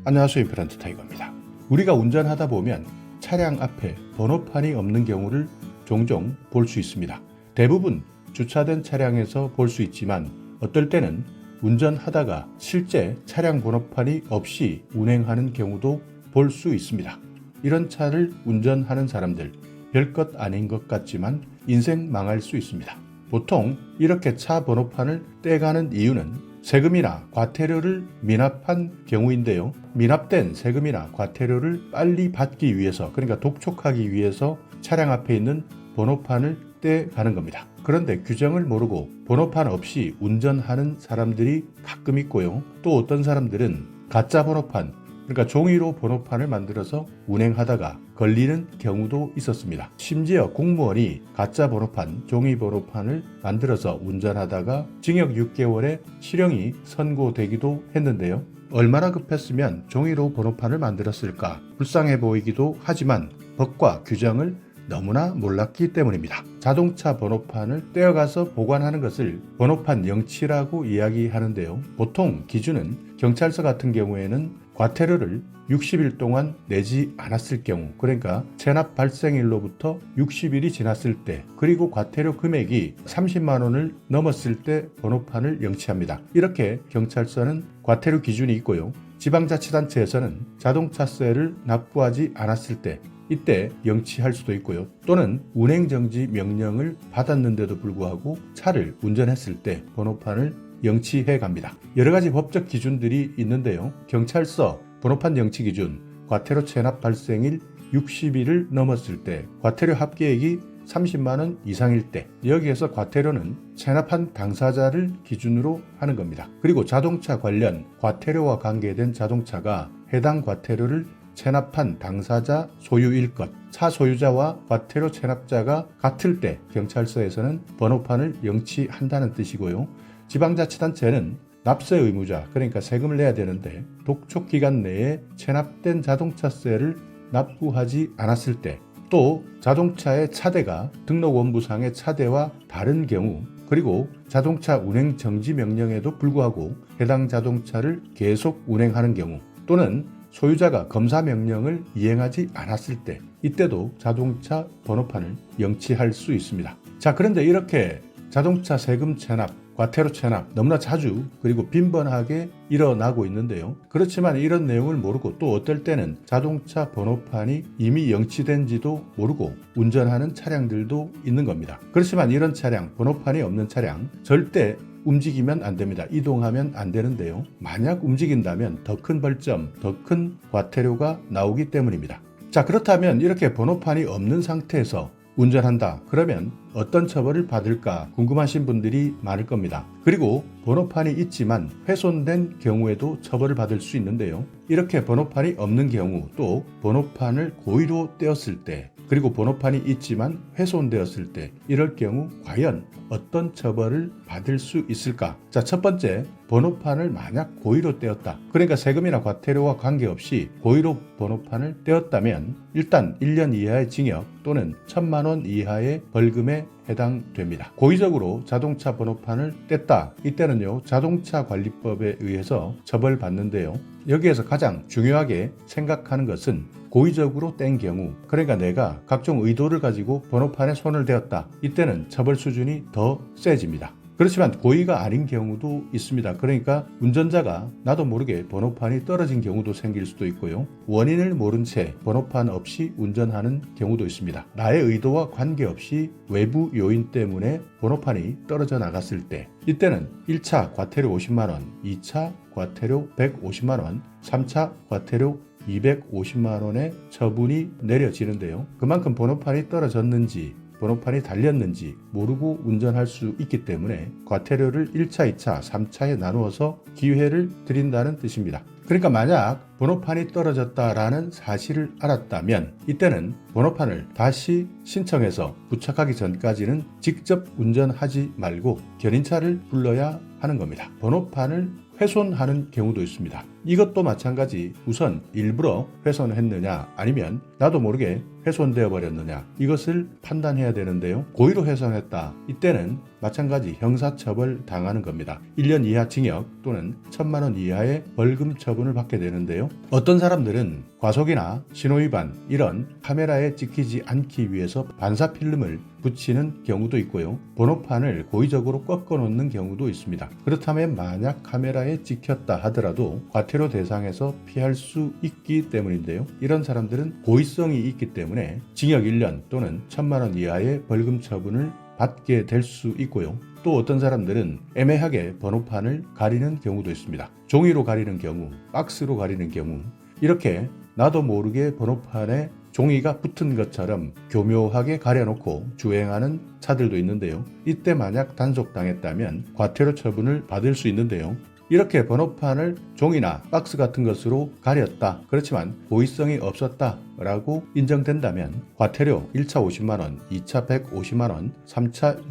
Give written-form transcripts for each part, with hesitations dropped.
안녕하세요. 임플란트 타이거입니다. 우리가 운전하다 보면 차량 앞에 번호판이 없는 경우를 종종 볼 수 있습니다. 대부분 주차된 차량에서 볼 수 있지만 어떨 때는 운전하다가 실제 차량 번호판이 없이 운행하는 경우도 볼 수 있습니다. 이런 차를 운전하는 사람들 별것 아닌 것 같지만 인생 망할 수 있습니다. 보통 이렇게 차 번호판을 떼가는 이유는 세금이나 과태료를 미납한 경우인데요. 미납된 세금이나 과태료를 빨리 받기 위해서, 그러니까 독촉하기 위해서 차량 앞에 있는 번호판을 떼가는 겁니다. 그런데 규정을 모르고 번호판 없이 운전하는 사람들이 가끔 있고요. 또 어떤 사람들은 가짜 번호판, 그러니까 종이로 번호판을 만들어서 운행하다가 걸리는 경우도 있었습니다. 심지어 공무원이 가짜 번호판, 종이 번호판을 만들어서 운전하다가 징역 6개월의 실형이 선고되기도 했는데요. 얼마나 급했으면 종이로 번호판을 만들었을까 불쌍해 보이기도 하지만 법과 규정을 너무나 몰랐기 때문입니다. 자동차 번호판을 떼어가서 보관하는 것을 번호판 영치라고 이야기하는데요. 보통 기준은 경찰서 같은 경우에는 과태료를 60일 동안 내지 않았을 경우, 그러니까 체납 발생일로부터 60일이 지났을 때, 그리고 과태료 금액이 30만 원을 넘었을 때 번호판을 영치합니다. 이렇게 경찰서는 과태료 기준이 있고요. 지방자치단체에서는 자동차세를 납부하지 않았을 때 이때 영치할 수도 있고요. 또는 운행정지 명령을 받았는데도 불구하고 차를 운전했을 때 번호판을 영치해 갑니다. 여러 가지 법적 기준들이 있는데요. 경찰서 번호판 영치 기준, 과태료 체납 발생일 60일을 넘었을 때, 과태료 합계액이 30만 원 이상일 때, 여기에서 과태료는 체납한 당사자를 기준으로 하는 겁니다. 그리고 자동차 관련 과태료와 관계된 자동차가 해당 과태료를 체납한 당사자 소유일 것, 차 소유자와 과태료 체납자가 같을 때 경찰서에서는 번호판을 영치한다는 뜻이고요. 지방자치단체는 납세 의무자, 그러니까 세금을 내야 되는데 독촉 기간 내에 체납된 자동차세를 납부하지 않았을 때, 또 자동차의 차대가 등록원부상의 차대와 다른 경우, 그리고 자동차 운행 정지 명령에도 불구하고 해당 자동차를 계속 운행하는 경우, 또는 소유자가 검사 명령을 이행하지 않았을 때, 이때도 자동차 번호판을 영치할 수 있습니다. 자, 그런데 이렇게 자동차 세금 체납, 과태료 체납 너무나 자주 그리고 빈번하게 일어나고 있는데요. 그렇지만 이런 내용을 모르고 또 어떨 때는 자동차 번호판이 이미 영치된지도 모르고 운전하는 차량들도 있는 겁니다. 그렇지만 이런 차량, 번호판이 없는 차량 절대 움직이면 안 됩니다. 이동하면 안 되는데요. 만약 움직인다면 더 큰 벌점, 더 큰 과태료가 나오기 때문입니다. 자, 그렇다면 이렇게 번호판이 없는 상태에서 운전한다. 그러면 어떤 처벌을 받을까 궁금하신 분들이 많을 겁니다. 그리고 번호판이 있지만 훼손된 경우에도 처벌을 받을 수 있는데요. 이렇게 번호판이 없는 경우, 또 번호판을 고의로 떼었을 때, 그리고 번호판이 있지만 훼손되었을 때, 이럴 경우 과연 어떤 처벌을 받을 수 있을까? 자, 첫 번째, 번호판을 만약 고의로 떼었다. 그러니까 세금이나 과태료와 관계없이 고의로 번호판을 떼었다면 일단 1년 이하의 징역 또는 1,000만 원 이하의 벌금에 해당됩니다. 고의적으로 자동차 번호판을 뗐다. 이때는요, 자동차관리법에 의해서 처벌받는데요. 여기에서 가장 중요하게 생각하는 것은 고의적으로 뗀 경우, 그러니까 내가 각종 의도를 가지고 번호판에 손을 대었다. 이때는 처벌 수준이 더 세집니다. 그렇지만 고의가 아닌 경우도 있습니다. 그러니까 운전자가 나도 모르게 번호판이 떨어진 경우도 생길 수도 있고요. 원인을 모른 채 번호판 없이 운전하는 경우도 있습니다. 나의 의도와 관계없이 외부 요인 때문에 번호판이 떨어져 나갔을 때, 이때는 1차 과태료 50만 원, 2차 과태료 150만 원, 3차 과태료 250만 원의 처분이 내려지는데요. 그만큼 번호판이 떨어졌는지 번호판이 달렸는지 모르고 운전할 수 있기 때문에 과태료를 1차, 2차, 3차에 나누어서 기회를 드린다는 뜻입니다. 그러니까 만약 번호판이 떨어졌다라는 사실을 알았다면 이때는 번호판을 다시 신청해서 부착하기 전까지는 직접 운전하지 말고 견인차를 불러야 하는 겁니다. 번호판을 훼손하는 경우도 있습니다. 이것도 마찬가지. 우선 일부러 훼손했느냐 아니면 나도 모르게 훼손되어 버렸느냐 이것을 판단해야 되는데요. 고의로 훼손했다. 이때는 마찬가지 형사처벌 당하는 겁니다. 1년 이하 징역 또는 1,000만 원 이하의 벌금 처분을 받게 되는데요. 어떤 사람들은 과속이나 신호위반 이런 카메라에 찍히지 않기 위해서 반사 필름을 붙이는 경우도 있고요. 번호판을 고의적으로 꺾어 놓는 경우도 있습니다. 그렇다면 만약 카메라에 찍혔다 하더라도 과태료 대상에서 피할 수 있기 때문인데요. 이런 사람들은 고의성이 있기 때문에 징역 1년 또는 1,000만 원 이하의 벌금 처분을 받게 될 수 있고요. 또 어떤 사람들은 애매하게 번호판을 가리는 경우도 있습니다. 종이로 가리는 경우, 박스로 가리는 경우 이렇게 나도 모르게 번호판에 종이가 붙은 것처럼 교묘하게 가려놓고 주행하는 차들도 있는데요. 이때 만약 단속당했다면 과태료 처분을 받을 수 있는데요. 이렇게 번호판을 종이나 박스 같은 것으로 가렸다. 그렇지만 고의성이 없었다 라고 인정된다면 과태료 1차 50만원, 2차 150만원, 3차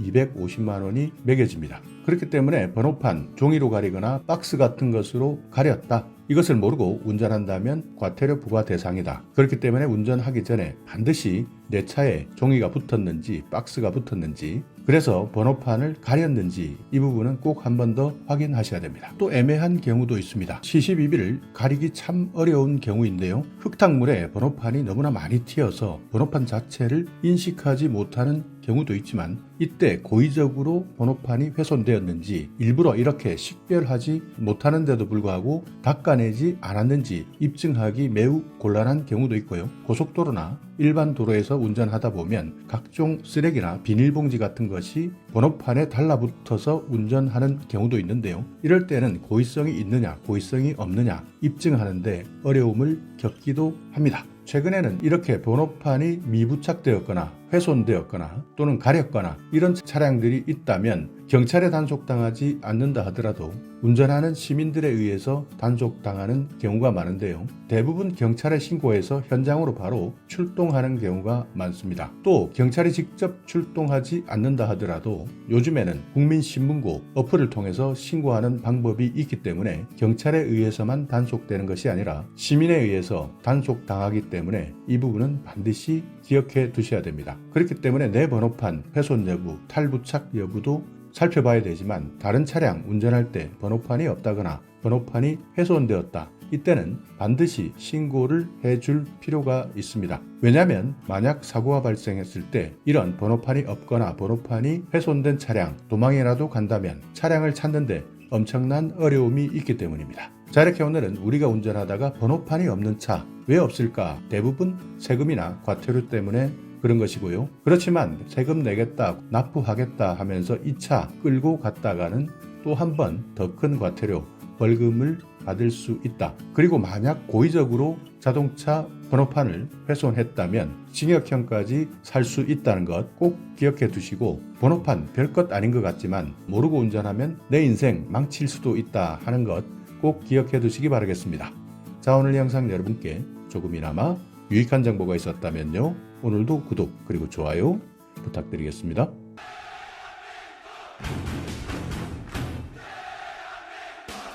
250만원이 매겨집니다. 그렇기 때문에 번호판 종이로 가리거나 박스 같은 것으로 가렸다. 이것을 모르고 운전한다면 과태료 부과 대상이다. 그렇기 때문에 운전하기 전에 반드시 내 차에 종이가 붙었는지 박스가 붙었는지 그래서 번호판을 가렸는지 이 부분은 꼭 한 번 더 확인하셔야 됩니다. 또 애매한 경우도 있습니다. CCTV를 가리기 참 어려운 경우인데요. 흙탕물에 번호판이 너무나 많이 튀어서 번호판 자체를 인식하지 못하는 경우도 있지만 이때 고의적으로 번호판이 훼손되었는지 일부러 이렇게 식별하지 못하는데도 불구하고 닦아내지 않았는지 입증하기 매우 곤란한 경우도 있고요. 고속도로나 일반 도로에서 운전하다 보면 각종 쓰레기나 비닐봉지 같은 것이 번호판에 달라붙어서 운전하는 경우도 있는데요. 이럴 때는 고의성이 있느냐 고의성이 없느냐 입증하는데 어려움을 겪기도 합니다. 최근에는 이렇게 번호판이 미부착되었거나 훼손되었거나 또는 가렸거나 이런 차량들이 있다면 경찰에 단속당하지 않는다 하더라도 운전하는 시민들에 의해서 단속당하는 경우가 많은데요. 대부분 경찰에 신고해서 현장으로 바로 출동하는 경우가 많습니다. 또 경찰이 직접 출동하지 않는다 하더라도 요즘에는 국민신문고 어플을 통해서 신고하는 방법이 있기 때문에 경찰에 의해서만 단속되는 것이 아니라 시민에 의해서 단속당하기 때문에 이 부분은 반드시 기억해 두셔야 됩니다. 그렇기 때문에 내 번호판 훼손 여부, 탈부착 여부도 살펴봐야 되지만 다른 차량 운전할 때 번호판이 없다거나 번호판이 훼손되었다. 이때는 반드시 신고를 해줄 필요가 있습니다. 왜냐하면 만약 사고가 발생했을 때 이런 번호판이 없거나 번호판이 훼손된 차량 도망이라도 간다면 차량을 찾는데 엄청난 어려움이 있기 때문입니다. 자, 이렇게 오늘은 우리가 운전하다가 번호판이 없는 차 왜 없을까? 대부분 세금이나 과태료 때문에 그런 것이고요. 그렇지만 세금 내겠다, 납부하겠다 하면서 이 차 끌고 갔다가는 또 한 번 더 큰 과태료, 벌금을 받을 수 있다. 그리고 만약 고의적으로 자동차 번호판을 훼손했다면 징역형까지 살 수 있다는 것 꼭 기억해 두시고 번호판 별것 아닌 것 같지만 모르고 운전하면 내 인생 망칠 수도 있다 하는 것 꼭 기억해 두시기 바라겠습니다. 자, 오늘 영상 여러분께 조금이나마 유익한 정보가 있었다면요. 오늘도 구독 그리고 좋아요 부탁드리겠습니다.